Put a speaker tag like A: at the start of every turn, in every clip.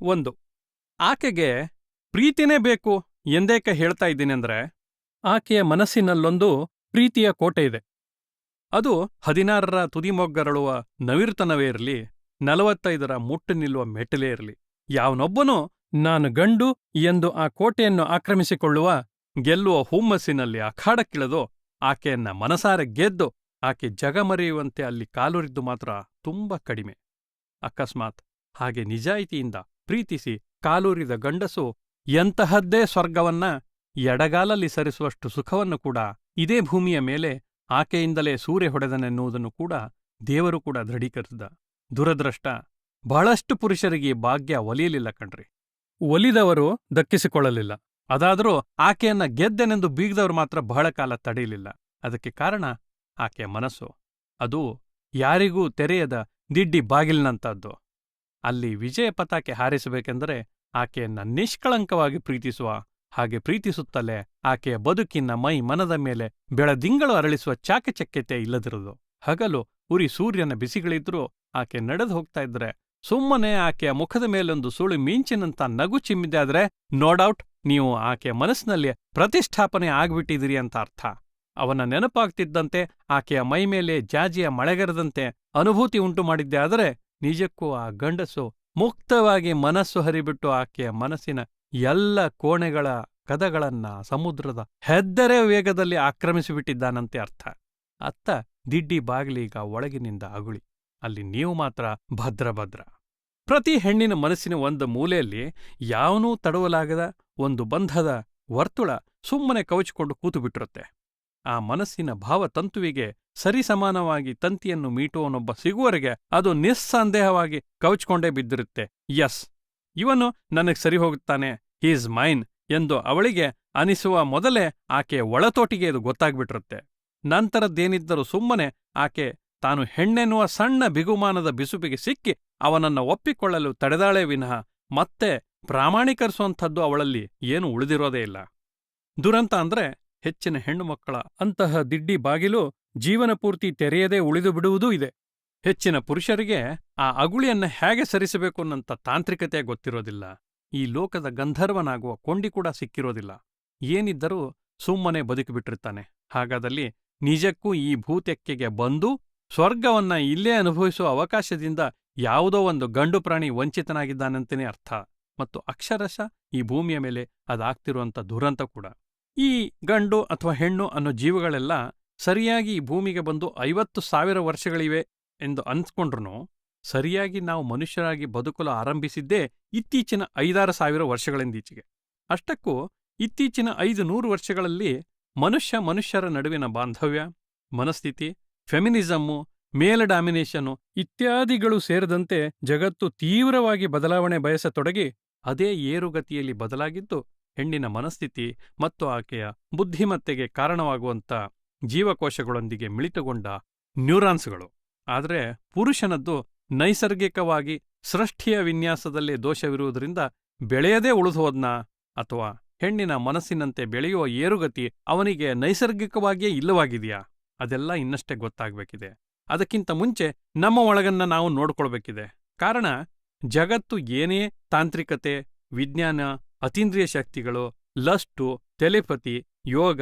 A: ಒಂದು, ಆಕೆಗೆ ಪ್ರೀತಿನೇ ಬೇಕು ಎಂದೇಕೆ ಹೇಳ್ತಾ ಇದ್ದೀನೆಂದ್ರೆ, ಆಕೆಯ ಮನಸ್ಸಿನಲ್ಲೊಂದು ಪ್ರೀತಿಯ ಕೋಟೆ ಇದೆ. ಅದು 16ರ ತುದಿಮೊಗ್ಗರಳುವ ನವಿರುತನವೇ ಇರಲಿ, 45ರ ಮುಟ್ಟು ನಿಲ್ಲುವ ಮೆಟ್ಟಿಲೇ ಇರಲಿ, ಯಾವನೊಬ್ಬನೂ ನಾನು ಗಂಡು ಎಂದು ಆ ಕೋಟೆಯನ್ನು ಆಕ್ರಮಿಸಿಕೊಳ್ಳುವ, ಗೆಲ್ಲುವ ಹುಮ್ಮಸ್ಸಿನಲ್ಲಿ ಅಖಾಡಕ್ಕಿಳಿದು ಆಕೆಯನ್ನ ಮನಸಾರೆ ಗೆದ್ದು ಆಕೆ ಜಗಮರೆಯುವಂತೆ ಅಲ್ಲಿ ಕಾಲುರಿದ್ದು ಮಾತ್ರ ತುಂಬ ಕಡಿಮೆ. ಅಕಸ್ಮಾತ್ ಹಾಗೆ ನಿಜಾಯಿತಿಯಿಂದ ಪ್ರೀತಿಸಿ ಕಾಲೂರಿದ ಗಂಡಸು ಎಂತಹದ್ದೇ ಸ್ವರ್ಗವನ್ನ ಎಡಗಾಲಲ್ಲಿ ಸರಿಸುವಷ್ಟು ಸುಖವನ್ನು ಕೂಡ ಇದೇ ಭೂಮಿಯ ಮೇಲೆ ಆಕೆಯಿಂದಲೇ ಸೂರ್ಯ ಹೊಡೆದನೆನ್ನುವುದನ್ನು ಕೂಡ ದೇವರು ಕೂಡ ದೃಢೀಕರಿಸಿದ. ದುರದೃಷ್ಟ, ಬಹಳಷ್ಟು ಪುರುಷರಿಗೆ ಭಾಗ್ಯ ಒಲಿಯಲಿಲ್ಲ ಕಣ್ರಿ. ಒಲಿದವರು ದಕ್ಕಿಸಿಕೊಳ್ಳಲಿಲ್ಲ. ಅದಾದರೂ ಆಕೆಯನ್ನ ಗೆದ್ದೆನೆಂದು ಬೀಗದವರು ಮಾತ್ರ ಬಹಳ ಕಾಲ ತಡೆಯಲಿಲ್ಲ. ಅದಕ್ಕೆ ಕಾರಣ ಆಕೆಯ ಮನಸ್ಸು. ಅದು ಯಾರಿಗೂ ತೆರೆಯದ ದಿಡ್ಡಿ ಬಾಗಿಲಿನಂತಹದ್ದು. ಅಲ್ಲಿ ವಿಜಯ ಪತಾಕೆ ಹಾರಿಸಬೇಕೆಂದರೆ ಆಕೆಯನ್ನ ನಿಷ್ಕಳಂಕವಾಗಿ ಪ್ರೀತಿಸುವ, ಹಾಗೆ ಪ್ರೀತಿಸುತ್ತಲೇ ಆಕೆಯ ಬದುಕಿನ ಮೈ ಮನದ ಮೇಲೆ ಬೆಳದಿಂಗಳು ಅರಳಿಸುವ ಚಾಕಚಕ್ಯತೆ ಇಲ್ಲದಿರುವುದು. ಹಗಲು ಉರಿ ಸೂರ್ಯನ ಬಿಸಿಗಳಿದ್ರೂ ಆಕೆ ನಡೆದು ಹೋಗ್ತಾ ಇದ್ರೆ ಸುಮ್ಮನೆ ಆಕೆಯ ಮುಖದ ಮೇಲೊಂದು ಸುಳಿ ಮಿಂಚಿನಂತ ನಗು ಚಿಮ್ಮಿದೆ ಆದ್ರೆ ನೋ ಡೌಟ್ ನೀವು ಆಕೆಯ ಮನಸ್ಸಿನಲ್ಲಿ ಪ್ರತಿಷ್ಠಾಪನೆ ಆಗ್ಬಿಟ್ಟಿದಿರಿ ಅಂತ ಅರ್ಥ. ಅವನ ನೆನಪಾಗ್ತಿದ್ದಂತೆ ಆಕೆಯ ಮೈಮೇಲೆ ಜಾಜಿಯ ಮಳೆಗರೆದಂತೆ ಅನುಭೂತಿ ಉಂಟು ಮಾಡಿದ್ದೆ ಆದರೆ ನಿಜಕ್ಕೂ ಆ ಗಂಡಸು ಮುಕ್ತವಾಗಿ ಮನಸ್ಸು ಹರಿಬಿಟ್ಟು ಆಕೆಯ ಮನಸ್ಸಿನ ಎಲ್ಲ ಕೋಣೆಗಳ ಕದಗಳನ್ನ ಸಮುದ್ರದ ಹೆದ್ದರೆ ವೇಗದಲ್ಲಿ ಆಕ್ರಮಿಸಿಬಿಟ್ಟಿದ್ದಾನಂತೆ ಅರ್ಥ. ಅತ್ತ ದಿಡ್ಡಿ ಬಾಗಿಲೀಗ ಒಳಗಿನಿಂದ ಅಗುಳಿ, ಅಲ್ಲಿ ನೀವು ಮಾತ್ರ ಭದ್ರ. ಪ್ರತಿ ಹೆಣ್ಣಿನ ಮನಸ್ಸಿನ ಒಂದು ಮೂಲೆಯಲ್ಲಿ ಯಾವನೂ ತಡವಲಾಗದ ಒಂದು ಬಂಧದ ವರ್ತುಳ ಸುಮ್ಮನೆ ಕವಚಿಕೊಂಡು ಕೂತುಬಿಟ್ಟಿರುತ್ತೆ. ಆ ಮನಸ್ಸಿನ ಭಾವತಂತುವಿಗೆ ಸರಿಸಮಾನವಾಗಿ ತಂತಿಯನ್ನು ಮೀಟುವನೊಬ್ಬ ಸಿಗುವವರೆಗೆ ಅದು ನಿಸ್ಸಂದೇಹವಾಗಿ ಕವಚ್ಕೊಂಡೇ ಬಿದ್ದಿರುತ್ತೆ. ಯಸ್, ಇವನು ನನಗೆ ಸರಿ ಹೋಗುತ್ತಾನೆ, ಹೀಸ್ ಮೈನ್ ಎಂದು ಅವಳಿಗೆ ಅನಿಸುವ ಮೊದಲೇ ಆಕೆಯ ಒಳತೋಟಿಗೆ ಇದು ಗೊತ್ತಾಗ್ಬಿಟ್ಟಿರುತ್ತೆ. ನಂತರದ್ದೇನಿದ್ದರೂ ಸುಮ್ಮನೆ ಆಕೆ ತಾನು ಹೆಣ್ಣೆನ್ನುವ ಸಣ್ಣ ಬಿಗುಮಾನದ ಬಿಸುಪಿಗೆ ಸಿಕ್ಕಿ ಅವನನ್ನ ಒಪ್ಪಿಕೊಳ್ಳಲು ತಡೆದಾಳೇ ವಿನಃ ಮತ್ತೆ ಪ್ರಾಮಾಣೀಕರಿಸುವಂಥದ್ದು ಅವಳಲ್ಲಿ ಏನು ಉಳಿದಿರೋದೇ ಇಲ್ಲ. ದುರಂತ ಅಂದ್ರೆ ಹೆಚ್ಚಿನ ಹೆಣ್ಣು ಮಕ್ಕಳ ಅಂತಹ ದಿಡ್ಡಿ ಬಾಗಿಲು ಜೀವನ ಪೂರ್ತಿ ತೆರೆಯದೇ ಉಳಿದು ಬಿಡುವುದೂ ಇದೆ. ಹೆಚ್ಚಿನ ಪುರುಷರಿಗೆ ಆ ಅಗುಳಿಯನ್ನ ಹೇಗೆ ಸರಿಸಬೇಕು ಅನ್ನಂಥ ತಾಂತ್ರಿಕತೆ ಗೊತ್ತಿರೋದಿಲ್ಲ. ಈ ಲೋಕದ ಗಂಧರ್ವನಾಗುವ ಕೊಂಡಿ ಕೂಡ ಸಿಕ್ಕಿರೋದಿಲ್ಲ. ಏನಿದ್ದರೂ ಸುಮ್ಮನೆ ಬದುಕಿಬಿಟ್ಟಿರ್ತಾನೆ. ಹಾಗಾದಲ್ಲಿ ನಿಜಕ್ಕೂ ಈ ಭೂತೆಕ್ಕೆಗೆ ಬಂದು ಸ್ವರ್ಗವನ್ನ ಇಲ್ಲೇ ಅನುಭವಿಸುವ ಅವಕಾಶದಿಂದ ಯಾವುದೋ ಒಂದು ಗಂಡು ಪ್ರಾಣಿ ವಂಚಿತನಾಗಿದ್ದಾನಂತನೇ ಅರ್ಥ. ಮತ್ತು ಅಕ್ಷರಶಃ ಈ ಭೂಮಿಯ ಮೇಲೆ ಅದಾಗ್ತಿರುವಂಥ ದುರಂತ ಕೂಡ. ಈ ಗಂಡು ಅಥವಾ ಹೆಣ್ಣು ಅನ್ನೋ ಜೀವಗಳೆಲ್ಲ ಸರಿಯಾಗಿ ಈ ಭೂಮಿಗೆ ಬಂದು 50,000 ವರ್ಷಗಳಿವೆ ಎಂದು ಅನ್ಸ್ಕೊಂಡ್ರೂ ಸರಿಯಾಗಿ ನಾವು ಮನುಷ್ಯರಾಗಿ ಬದುಕಲು ಆರಂಭಿಸಿದ್ದೇ ಇತ್ತೀಚಿನ 5,000-6,000 ವರ್ಷಗಳಿಂದೀಚೆಗೆ. ಅಷ್ಟಕ್ಕೂ ಇತ್ತೀಚಿನ 500 ವರ್ಷಗಳಲ್ಲಿ ಮನುಷ್ಯರ ನಡುವಿನ ಬಾಂಧವ್ಯ, ಮನಸ್ಥಿತಿ, ಫೆಮಿನಿಸಮ್ಮು, ಮೇಲ್ ಡಾಮಿನೇಷನ್ನು ಇತ್ಯಾದಿಗಳು ಸೇರಿದಂತೆ ಜಗತ್ತು ತೀವ್ರವಾಗಿ ಬದಲಾವಣೆ ಬಯಸತೊಡಗಿ ಅದೇ ಏರುಗತಿಯಲ್ಲಿ ಬದಲಾಗಿದ್ದು ಹೆಣ್ಣಿನ ಮನಸ್ಥಿತಿ ಮತ್ತು ಆಕೆಯ ಬುದ್ಧಿಮತ್ತೆಗೆ ಕಾರಣವಾಗುವಂಥ ಜೀವಕೋಶಗಳೊಂದಿಗೆ ಮಿಳಿತಗೊಂಡ ನ್ಯೂರಾನ್ಸ್ಗಳು. ಆದರೆ ಪುರುಷನದ್ದು ನೈಸರ್ಗಿಕವಾಗಿ ಸೃಷ್ಟಿಯ ವಿನ್ಯಾಸದಲ್ಲಿ ದೋಷವಿರುವುದರಿಂದ ಬೆಳೆಯದೇ ಉಳಿದುಹೋದ್ನಾ ಅಥವಾ ಹೆಣ್ಣಿನ ಮನಸ್ಸಿನಂತೆ ಬೆಳೆಯುವ ಏರುಗತಿ ಅವನಿಗೆ ನೈಸರ್ಗಿಕವಾಗಿಯೇ ಇಲ್ಲವಾಗಿದೆಯಾ? ಅದೆಲ್ಲ ಇನ್ನಷ್ಟೇ ಗೊತ್ತಾಗಬೇಕಿದೆ. ಅದಕ್ಕಿಂತ ಮುಂಚೆ ನಮ್ಮ ಒಳಗನ್ನ ನಾವು ನೋಡ್ಕೊಳ್ಬೇಕಿದೆ. ಕಾರಣ ಜಗತ್ತು ಏನೇ ತಾಂತ್ರಿಕತೆ, ವಿಜ್ಞಾನ, ಅತೀಂದ್ರಿಯ ಶಕ್ತಿಗಳು, ಲಸ್ಟು, ಟೆಲಿಪತಿ, ಯೋಗ,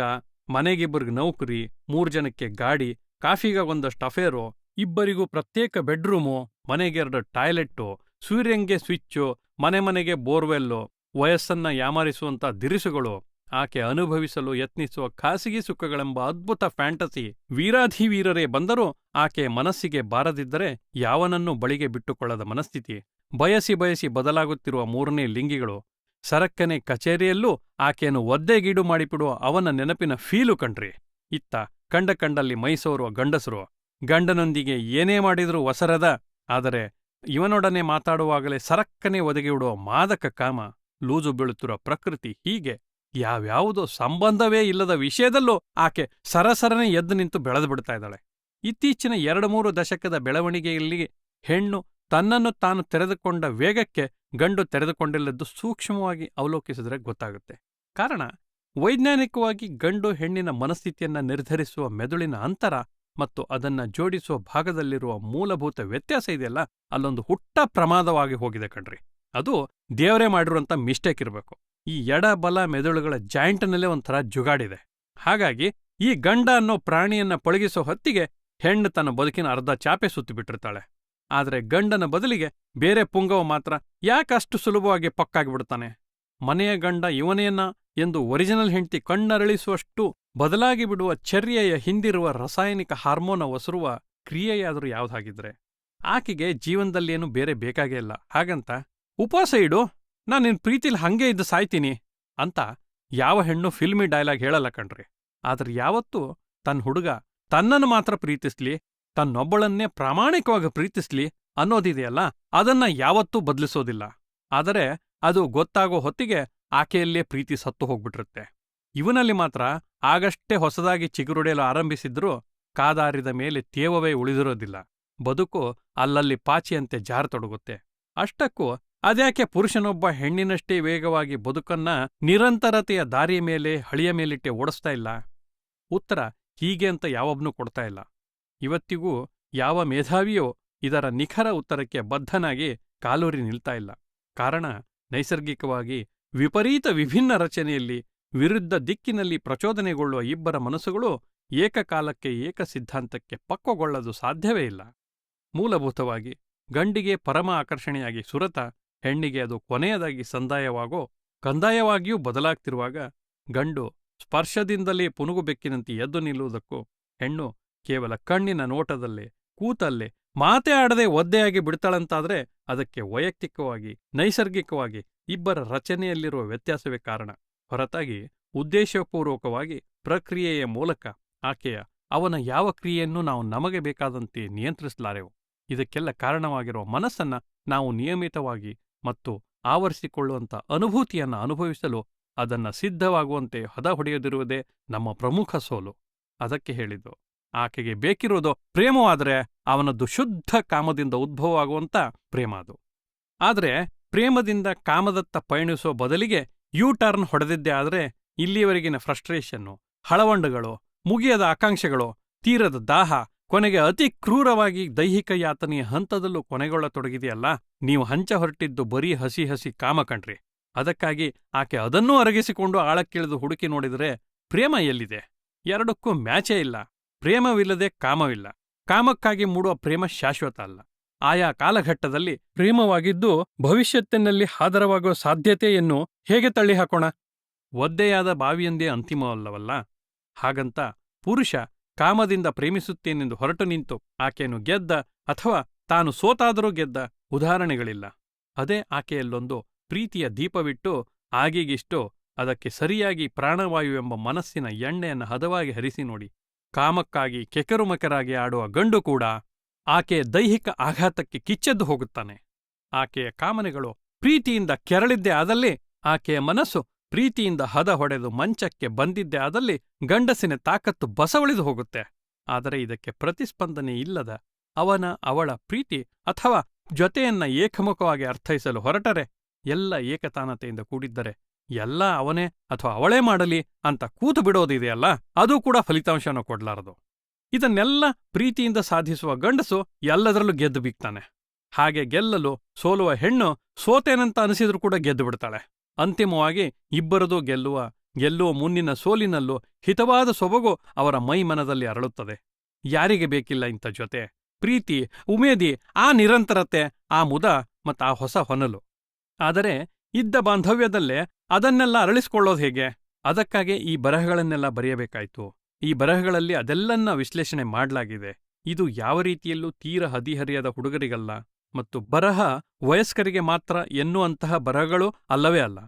A: ಮನೆಗಿಬ್ಬರಿಗೆ ನೌಕರಿ, 3 ಜನಕ್ಕೆ ಗಾಡಿ, ಕಾಫಿಗ ಒಂದಷ್ಟು ಅಫೇರು, ಇಬ್ಬರಿಗೂ ಪ್ರತ್ಯೇಕ ಬೆಡ್ರೂಮು, ಮನೆಗೆ2 ಟಾಯ್ಲೆಟ್ಟು, ಸೂರ್ಯಂಗೆ ಸ್ವಿಚ್ಚು, ಮನೆಗೆ ಬೋರ್ವೆಲ್ಲು, ವಯಸ್ಸನ್ನ ಯಾಮಾರಿಸುವಂಥ ದಿರಿಸುಗಳು, ಆಕೆ ಅನುಭವಿಸಲು ಯತ್ನಿಸುವ ಖಾಸಗಿ ಸುಖಗಳೆಂಬ ಅದ್ಭುತ ಫ್ಯಾಂಟಸಿ ವೀರಾಧಿವೀರರೇ ಬಂದರೂ ಆಕೆ ಮನಸ್ಸಿಗೆ ಬಾರದಿದ್ದರೆ ಯಾವನನ್ನೂ ಬಳಿಗೆ ಬಿಟ್ಟುಕೊಳ್ಳದ ಮನಸ್ಥಿತಿ, ಬಯಸಿ ಬದಲಾಗುತ್ತಿರುವ 3ನೇ ಲಿಂಗಿಗಳು, ಸರಕ್ಕನೆ ಕಚೇರಿಯಲ್ಲೂ ಆಕೆಯನ್ನು ಒದ್ದೆಗೀಡು ಮಾಡಿಬಿಡುವ ಅವನ ನೆನಪಿನ ಫೀಲು ಕಣ್ರಿ. ಇತ್ತ ಕಂಡಲ್ಲಿ ಮೈಸೋರುವ ಗಂಡಸರು, ಗಂಡನೊಂದಿಗೆ ಏನೇ ಮಾಡಿದರೂ ಒಸರದ, ಆದರೆ ಇವನೊಡನೆ ಮಾತಾಡುವಾಗಲೇ ಸರಕ್ಕನೆ ಒದಗಿಬಿಡುವ ಮಾದಕ ಕಾಮ, ಲೂಜು ಬೀಳುತ್ತಿರುವ ಪ್ರಕೃತಿ, ಹೀಗೆ ಯಾವ್ಯಾವುದೋ ಸಂಬಂಧವೇ ಇಲ್ಲದ ವಿಷಯದಲ್ಲೂ ಆಕೆ ಸರಸರನೆ ಎದ್ದು ನಿಂತು ಬೆಳೆದು ಬಿಡ್ತಾ ಇದ್ದಾಳೆ. ಇತ್ತೀಚಿನ 2-3 ದಶಕದ ಬೆಳವಣಿಗೆಯಲ್ಲಿ ಹೆಣ್ಣು ತನ್ನನ್ನು ತಾನು ತೆರೆದುಕೊಂಡ ವೇಗಕ್ಕೆ ಗಂಡು ತೆರೆದುಕೊಂಡಿಲ್ಲದ್ದು ಸೂಕ್ಷ್ಮವಾಗಿ ಅವಲೋಕಿಸಿದ್ರೆ ಗೊತ್ತಾಗುತ್ತೆ. ಕಾರಣ ವೈಜ್ಞಾನಿಕವಾಗಿ ಗಂಡು ಹೆಣ್ಣಿನ ಮನಸ್ಥಿತಿಯನ್ನ ನಿರ್ಧರಿಸುವ ಮೆದುಳಿನ ಅಂತರ ಮತ್ತು ಅದನ್ನ ಜೋಡಿಸುವ ಭಾಗದಲ್ಲಿರುವ ಮೂಲಭೂತ ವ್ಯತ್ಯಾಸ ಇದೆಯಲ್ಲ, ಅಲ್ಲೊಂದು ಹುಟ್ಟ ಪ್ರಮಾದವಾಗಿ ಹೋಗಿದೆ ಕಣ್ರಿ. ಅದು ದೇವರೇ ಮಾಡಿರುವಂಥ ಮಿಸ್ಟೇಕ್ ಇರಬೇಕು. ಈ ಎಡ ಬಲ ಮೆದುಳುಗಳ ಜಾಯಿಂಟ್ನಲ್ಲೇ ಒಂಥರ ಜುಗಾಡಿದೆ. ಹಾಗಾಗಿ ಈ ಗಂಡ ಅನ್ನೋ ಪ್ರಾಣಿಯನ್ನ ಪಳಗಿಸೋ ಹೊತ್ತಿಗೆ ಹೆಣ್ಣು ತನ್ನ ಬದುಕಿನ ಅರ್ಧ ಚಾಪೆ ಸುತ್ತಿಬಿಟ್ಟಿರ್ತಾಳೆ. ಆದರೆ ಗಂಡನ ಬದಲಿಗೆ ಬೇರೆ ಪುಂಗವ ಮಾತ್ರ ಯಾಕಷ್ಟು ಸುಲಭವಾಗಿ ಪಕ್ಕಾಗಿಬಿಡ್ತಾನೆ. ಮನೆಯ ಗಂಡ ಇವನೇನ ಎಂದು ಒರಿಜಿನಲ್ ಹೆಂಡತಿ ಕಣ್ಣರಳಿಸುವಷ್ಟು ಬದಲಾಗಿ ಬಿಡುವ ಚರ್ಯೆಯ ಹಿಂದಿರುವ ರಾಸಾಯನಿಕ ಹಾರ್ಮೋನ ಒಸರುವ ಕ್ರಿಯೆಯಾದರೂ ಯಾವುದಾಗಿದ್ರೆ ಆಕೆಗೆ ಜೀವನದಲ್ಲೇನು ಬೇರೆ ಬೇಕಾಗೇ ಇಲ್ಲ. ಹಾಗಂತ ಉಪವಾಸ ಇಡು, ನಾನು ನಿನ್ ಪ್ರೀತಿಲಿ ಹಂಗೆ ಇದ್ದು ಸಾಯ್ತೀನಿ ಅಂತ ಯಾವ ಹೆಣ್ಣು ಫಿಲ್ಮಿ ಡೈಲಾಗ್ ಹೇಳಲ್ಲ ಕಣ್ರಿ. ಆದ್ರೆ ಯಾವತ್ತೂ ತನ್ನ ಹುಡುಗ ತನ್ನನ್ನು ಮಾತ್ರ ಪ್ರೀತಿಸ್ಲಿ, ತನ್ನೊಬ್ಬಳನ್ನೇ ಪ್ರಾಮಾಣಿಕವಾಗಿ ಪ್ರೀತಿಸ್ಲಿ ಅನ್ನೋದಿದೆಯಲ್ಲ, ಅದನ್ನ ಯಾವತ್ತೂ ಬದಲಿಸೋದಿಲ್ಲ. ಆದರೆ ಅದು ಗೊತ್ತಾಗೋ ಹೊತ್ತಿಗೆ ಆಕೆಯಲ್ಲೇ ಪ್ರೀತಿ ಸತ್ತು ಹೋಗ್ಬಿಟ್ಟಿರುತ್ತೆ. ಇವನಲ್ಲಿ ಮಾತ್ರ ಆಗಷ್ಟೇ ಹೊಸದಾಗಿ ಚಿಗುರುಡೆಯಲು ಆರಂಭಿಸಿದ್ರೂ ಕಾದಾರಿದ ಮೇಲೆ ತೇವವೇ ಉಳಿದಿರೋದಿಲ್ಲ. ಬದುಕು ಅಲ್ಲಲ್ಲಿ ಪಾಚಿಯಂತೆ ಜಾರತೊಡಗುತ್ತೆ. ಅಷ್ಟಕ್ಕೂ ಅದ್ಯಾಕೆ ಪುರುಷನೊಬ್ಬ ಹೆಣ್ಣಿನಷ್ಟೇ ವೇಗವಾಗಿ ಬದುಕನ್ನ ನಿರಂತರತೆಯ ದಾರಿಯ ಮೇಲೆ ಹಳಿಯ ಮೇಲಿಟ್ಟೆ ಓಡಿಸ್ತಾ ಇಲ್ಲ? ಉತ್ತರ ಹೀಗೆ ಅಂತ ಯಾವೊಬ್ನೂ ಕೊಡ್ತಾ ಇಲ್ಲ. ಇವತ್ತಿಗೂ ಯಾವ ಮೇಧಾವಿಯೋ ಇದರ ನಿಖರ ಉತ್ತರಕ್ಕೆ ಬದ್ಧನಾಗಿ ಕಾಲೂರಿ ನಿಲ್ತಾ ಇಲ್ಲ. ಕಾರಣ ನೈಸರ್ಗಿಕವಾಗಿ ವಿಪರೀತ ವಿಭಿನ್ನ ರಚನೆಯಲ್ಲಿ ವಿರುದ್ಧ ದಿಕ್ಕಿನಲ್ಲಿ ಪ್ರಚೋದನೆಗೊಳ್ಳುವ ಇಬ್ಬರ ಮನಸ್ಸುಗಳು ಏಕಕಾಲಕ್ಕೆ ಏಕ ಸಿದ್ಧಾಂತಕ್ಕೆ ಪಕ್ವಗೊಳ್ಳಲು ಸಾಧ್ಯವೇ ಇಲ್ಲ. ಮೂಲಭೂತವಾಗಿ ಗಂಡಿಗೆ ಪರಮ ಆಕರ್ಷಣೆಯಾಗಿ ಸುರತ, ಹೆಣ್ಣಿಗೆ ಅದು ಕೊನೆಯದಾಗಿ ಕಂದಾಯವಾಗಿಯೂ ಬದಲಾಗ್ತಿರುವಾಗ ಗಂಡು ಸ್ಪರ್ಶದಿಂದಲೇ ಪುನುಗುಬೆಕ್ಕಿನಂತೆ ಎದ್ದು ನಿಲ್ಲುವುದಕ್ಕೂ ಹೆಣ್ಣು ಕೇವಲ ಕಣ್ಣಿನ ನೋಟದಲ್ಲೇ ಕೂತಲ್ಲೇ ಮಾತೇ ಆಡದೆ ಒದ್ದೆಯಾಗಿ ಬಿಡ್ತಾಳಂತಾದ್ರೆ ಅದಕ್ಕೆ ವೈಯಕ್ತಿಕವಾಗಿ ನೈಸರ್ಗಿಕವಾಗಿ ಇಬ್ಬರ ರಚನೆಯಲ್ಲಿರುವ ವ್ಯತ್ಯಾಸವೇ ಕಾರಣ. ಹೊರತಾಗಿ ಉದ್ದೇಶಪೂರ್ವಕವಾಗಿ ಪ್ರಕ್ರಿಯೆಯ ಮೂಲಕ ಅವನ ಯಾವ ಕ್ರಿಯೆಯನ್ನು ನಾವು ನಮಗೆ ಬೇಕಾದಂತೆ ನಿಯಂತ್ರಿಸಲಾರೆವು. ಇದಕ್ಕೆಲ್ಲ ಕಾರಣವಾಗಿರುವ ಮನಸ್ಸನ್ನ ನಾವು ನಿಯಮಿತವಾಗಿ ಮತ್ತು ಆವರಿಸಿಕೊಳ್ಳುವಂಥ ಅನುಭೂತಿಯನ್ನ ಅನುಭವಿಸಲು ಅದನ್ನ ಸಿದ್ಧವಾಗುವಂತೆ ಹದ ಹೊಡೆಯದಿರುವುದೇ ನಮ್ಮ ಪ್ರಮುಖ ಸೋಲು. ಅದಕ್ಕೆ ಹೇಳಿದ್ದು, ಆಕೆಗೆ ಬೇಕಿರೋದು ಪ್ರೇಮವಾದರೆ ಅವನದ್ದು ಶುದ್ಧ ಕಾಮದಿಂದ ಉದ್ಭವವಾಗುವಂಥ ಪ್ರೇಮ ಅದು. ಆದರೆ ಪ್ರೇಮದಿಂದ ಕಾಮದತ್ತ ಪಯಣಿಸುವ ಬದಲಿಗೆ ಟರ್ನ್ ಹೊಡೆದಿದ್ದೇ ಆದರೆ ಇಲ್ಲಿಯವರೆಗಿನ ಫ್ರಸ್ಟ್ರೇಷನ್ನು, ಹಳವಂಡುಗಳು, ಮುಗಿಯದ ಆಕಾಂಕ್ಷೆಗಳು, ತೀರದ ದಾಹ, ಕೊನೆಗೆ ಅತಿ ಕ್ರೂರವಾಗಿ ದೈಹಿಕ ಯಾತನೆಯ ಹಂತದಲ್ಲೂ ಕೊನೆಗೊಳ್ಳತೊಡಗಿದೆಯಲ್ಲ. ನೀವು ಹಂಚ ಹೊರಟಿದ್ದು ಬರೀ ಹಸಿ ಹಸಿ ಕಾಮ ಕಣ್ರಿ. ಅದಕ್ಕಾಗಿ ಆಕೆ ಅದನ್ನೂ ಅರಗಿಸಿಕೊಂಡು ಆಳಕ್ಕಿಳಿದು ಹುಡುಕಿ ನೋಡಿದರೆ ಪ್ರೇಮ ಎಲ್ಲಿದೆ? ಎರಡಕ್ಕೂ ಮ್ಯಾಚೇ ಇಲ್ಲ. ಪ್ರೇಮವಿಲ್ಲದೆ ಕಾಮವಿಲ್ಲ. ಕಾಮಕ್ಕಾಗಿ ಮೂಡುವ ಪ್ರೇಮ ಶಾಶ್ವತ ಅಲ್ಲ. ಆಯಾ ಕಾಲಘಟ್ಟದಲ್ಲಿ ಪ್ರೇಮವಾಗಿದ್ದು ಭವಿಷ್ಯತ್ತಿನಲ್ಲಿ ಹಾದರವಾಗುವ ಸಾಧ್ಯತೆಯನ್ನು ಹೇಗೆ ತಳ್ಳಿಹಾಕೋಣ? ಒದ್ದೆಯಾದ ಬಾವಿಯೊಂದೇ ಅಂತಿಮವಲ್ಲವಲ್ಲ. ಹಾಗಂತ ಪುರುಷ ಕಾಮದಿಂದ ಪ್ರೇಮಿಸುತ್ತೇನೆಂದು ಹೊರಟು ನಿಂತು ಆಕೆಯನ್ನು ಗೆದ್ದ ಅಥವಾ ತಾನು ಸೋತಾದರೂ ಗೆದ್ದ ಉದಾಹರಣೆಗಳಿಲ್ಲ. ಅದೇ ಆಕೆಯಲ್ಲೊಂದು ಪ್ರೀತಿಯ ದೀಪವಿಟ್ಟು ಆಗೀಗಿಷ್ಟು ಅದಕ್ಕೆ ಸರಿಯಾಗಿ ಪ್ರಾಣವಾಯುವೆಂಬ ಮನಸ್ಸಿನ ಎಣ್ಣೆಯನ್ನು ಹದವಾಗಿ ಹರಿಸಿ ನೋಡಿ. ಕಾಮಕ್ಕಾಗಿ ಕೆಕರುಮಕರಾಗಿ ಆಡುವ ಗಂಡು ಕೂಡ ಆಕೆಯ ದೈಹಿಕ ಆಘಾತಕ್ಕೆ ಕಿಚ್ಚೆದ್ದು ಹೋಗುತ್ತಾನೆ. ಆಕೆಯ ಕಾಮನೆಗಳು ಪ್ರೀತಿಯಿಂದ ಕೆರಳಿದ್ದೇ ಆದಲ್ಲಿ, ಆಕೆಯ ಮನಸ್ಸು ಪ್ರೀತಿಯಿಂದ ಹದ ಹೊಡೆದು ಮಂಚಕ್ಕೆ ಬಂದಿದ್ದೇ ಆದಲ್ಲಿ ಗಂಡಸಿನ ತಾಕತ್ತು ಬಸವಳಿದು ಹೋಗುತ್ತೆ. ಆದರೆ ಇದಕ್ಕೆ ಪ್ರತಿಸ್ಪಂದನೆ ಇಲ್ಲದ ಅವಳ ಪ್ರೀತಿ ಅಥವಾ ಜೊತೆಯನ್ನ ಏಕಮುಖವಾಗಿ ಅರ್ಥೈಸಲು ಹೊರಟರೆ, ಎಲ್ಲ ಏಕತಾನತೆಯಿಂದ ಕೂಡಿದ್ದರೆ ಎಲ್ಲ ಅವನೇ ಅಥವಾ ಅವಳೇ ಮಾಡಲಿ ಅಂತ ಕೂತು ಬಿಡೋದಿದೆಯಲ್ಲ, ಅದು ಕೂಡ ಫಲಿತಾಂಶವನ್ನು ಕೊಡ್ಲಾರದು. ಇದನ್ನೆಲ್ಲ ಪ್ರೀತಿಯಿಂದ ಸಾಧಿಸುವ ಗಂಡಸು ಎಲ್ಲದರಲ್ಲೂ ಗೆದ್ದು ಬಿಕ್ತಾನೆ. ಹಾಗೆ ಗೆಲ್ಲಲು ಸೋಲುವ ಹೆಣ್ಣು ಸೋತೇನಂತ ಅನಿಸಿದ್ರೂ ಕೂಡ ಗೆದ್ದು ಬಿಡ್ತಾಳೆ. ಅಂತಿಮವಾಗಿ ಇಬ್ಬರದೂ ಗೆಲ್ಲುವ ಮುನ್ನಿನ ಸೋಲಿನಲ್ಲೂ ಹಿತವಾದ ಸೊಬಗು ಅವರ ಮೈಮನದಲ್ಲಿ ಅರಳುತ್ತದೆ. ಯಾರಿಗೆ ಬೇಕಿಲ್ಲ ಇಂಥ ಜೊತೆ, ಪ್ರೀತಿ, ಉಮೇದಿ, ಆ ನಿರಂತರತೆ, ಆ ಮುದ ಮತ್ತು ಆ ಹೊಸ ಹೊನಲು? ಆದರೆ ಇದ್ದ ಬಾಂಧವ್ಯದಲ್ಲೇ ಅದನ್ನೆಲ್ಲ ಅರಳಿಸಿಕೊಳ್ಳೋದು ಹೇಗೆ? ಅದಕ್ಕಾಗಿ ಈ ಬರಹಗಳನ್ನೆಲ್ಲ ಬರೆಯಬೇಕಾಯ್ತು. ಈ ಬರಹಗಳಲ್ಲಿ ಅದೆಲ್ಲನ್ನ ವಿಶ್ಲೇಷಣೆ ಮಾಡಲಾಗಿದೆ. ಇದು ಯಾವ ರೀತಿಯಲ್ಲೂ ತೀರ ಹದಿಹರಿಯದ ಹುಡುಗರಿಗಲ್ಲ ಮತ್ತು ಬರಹ ವಯಸ್ಕರಿಗೆ ಮಾತ್ರ ಎನ್ನುವಂತಹ ಬರಹಗಳು ಅಲ್ಲವೇ ಅಲ್ಲ.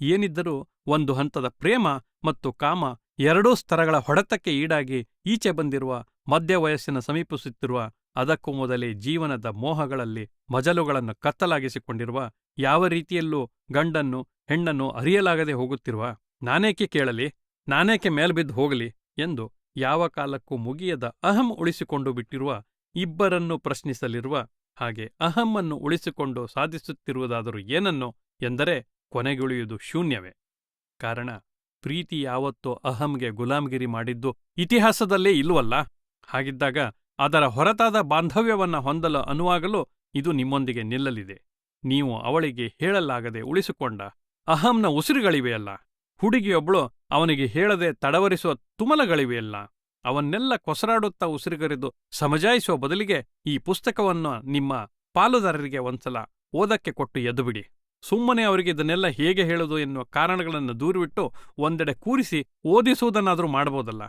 A: ಏನಿದ್ದರೂ ಒಂದು ಹಂತದ ಪ್ರೇಮ ಮತ್ತು ಕಾಮ ಎರಡೂ ಸ್ತರಗಳ ಹೊಡೆತಕ್ಕೆ ಈಡಾಗಿ ಈಚೆ ಬಂದಿರುವ ಮಧ್ಯವಯಸ್ಸಿನ ಸಮೀಪಿಸುತ್ತಿರುವ, ಅದಕ್ಕೂ ಮೊದಲೇ ಜೀವನದ ಮೋಹಗಳಲ್ಲಿ ಮಜಲುಗಳನ್ನು ಕತ್ತಲಾಗಿಸಿಕೊಂಡಿರುವ, ಯಾವ ರೀತಿಯಲ್ಲೂ ಗಂಡನ್ನು ಹೆಣ್ಣನ್ನು ಅರಿಯಲಾಗದೆ ಹೋಗುತ್ತಿರುವ, ನಾನೇಕೆ ಕೇಳಲಿ, ನಾನೇಕೆ ಮೇಲ್ಬಿದ್ದು ಹೋಗಲಿ ಎಂದು ಯಾವ ಕಾಲಕ್ಕೂ ಮುಗಿಯದ ಅಹಂ ಉಳಿಸಿಕೊಂಡು ಬಿಟ್ಟಿರುವ ಇಬ್ಬರನ್ನು ಪ್ರಶ್ನಿಸಲಿರುವ, ಹಾಗೆ ಅಹಮ್ಮನ್ನು ಉಳಿಸಿಕೊಂಡು ಸಾಧಿಸುತ್ತಿರುವುದಾದರೂ ಏನನ್ನು ಎಂದರೆ ಕೊನೆಗುಳಿಯುವುದು ಶೂನ್ಯವೇ. ಕಾರಣ ಪ್ರೀತಿ ಯಾವತ್ತೋ ಅಹಂಗೆ ಗುಲಾಮಗಿರಿ ಮಾಡಿದ್ದು ಇತಿಹಾಸದಲ್ಲೇ ಇಲ್ಲವಲ್ಲ. ಹಾಗಿದ್ದಾಗ ಅದರ ಹೊರತಾದ ಬಾಂಧವ್ಯವನ್ನ ಹೊಂದಲು ಅನುವಾಗಲು ಇದು ನಿಮ್ಮೊಂದಿಗೆ ನಿಲ್ಲಲಿದೆ. ನೀವು ಅವಳಿಗೆ ಹೇಳಲಾಗದೆ ಉಳಿಸಿಕೊಂಡ ಅಹಂನ ಉಸಿರುಗಳಿವೆಯಲ್ಲ, ಹುಡುಗಿಯೊಬ್ಬಳು ಅವನಿಗೆ ಹೇಳದೆ ತಡವರಿಸುವ ತುಮಲಗಳಿವೆಯಲ್ಲ, ಅವನ್ನೆಲ್ಲ ಕೊಸರಾಡುತ್ತಾ ಉಸಿರುಗರೆದು ಸಮಜಾಯಿಸುವ ಬದಲಿಗೆ ಈ ಪುಸ್ತಕವನ್ನು ನಿಮ್ಮ ಪಾಲುದಾರರಿಗೆ ಒಂದ್ಸಲ ಓದಕ್ಕೆ ಕೊಟ್ಟು ಎದ್ದುಬಿಡಿ. ಸುಮ್ಮನೆ ಅವರಿಗೆ ಇದನ್ನೆಲ್ಲ ಹೇಗೆ ಹೇಳುವುದು ಎನ್ನುವ ಕಾರಣಗಳನ್ನು ದೂರವಿಟ್ಟು ಒಂದೆಡೆ ಕೂರಿಸಿ ಓದಿಸುವುದನ್ನಾದರೂ ಮಾಡಬಹುದಲ್ಲ.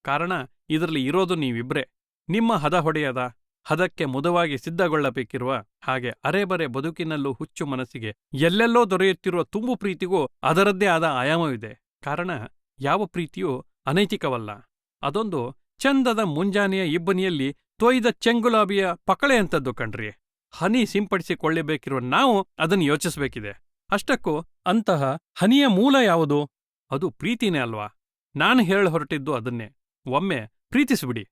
A: ಕಾರಣ ಇದರಲ್ಲಿ ಇರೋದು ನೀವಿಬ್ರೇ. ನಿಮ್ಮ ಹದ ಹೊಡೆಯದ, ಹದಕ್ಕೆ ಮುದವಾಗಿ ಸಿದ್ಧಗೊಳ್ಳಬೇಕಿರುವ ಹಾಗೆ ಅರೆಬರೆ ಬದುಕಿನಲ್ಲೂ ಹುಚ್ಚು ಮನಸ್ಸಿಗೆ ಎಲ್ಲೆಲ್ಲೋ ದೊರೆಯುತ್ತಿರುವ ತುಂಬು ಪ್ರೀತಿಗೂ ಅದರದ್ದೇ ಆದ ಆಯಾಮವಿದೆ. ಕಾರಣ ಯಾವ ಪ್ರೀತಿಯೂ ಅನೈತಿಕವಲ್ಲ. ಅದೊಂದು ಚಂದದ ಮುಂಜಾನೆಯ ಇಬ್ಬನಿಯಲ್ಲಿ ತೊಯ್ದ ಚೆಂಗುಲಾಬಿಯ ಪಕಳೆಯಂಥದ್ದು ಕಣ್ರಿ. ಹನಿ ಸಿಂಪಡಿಸಿಕೊಳ್ಳಬೇಕಿರುವ ನಾವು ಅದನ್ನು ಯೋಚಿಸಬೇಕಿದೆ. ಅಷ್ಟಕ್ಕೂ ಅಂತಹ ಹನಿಯ ಮೂಲ ಯಾವುದು? ಅದು ಪ್ರೀತಿನೇ ಅಲ್ವಾ? ನಾನು ಹೊರಟಿದ್ದು ಅದನ್ನೇ. ಒಮ್ಮೆ ಪ್ರೀತಿಸಿಬಿಡಿ.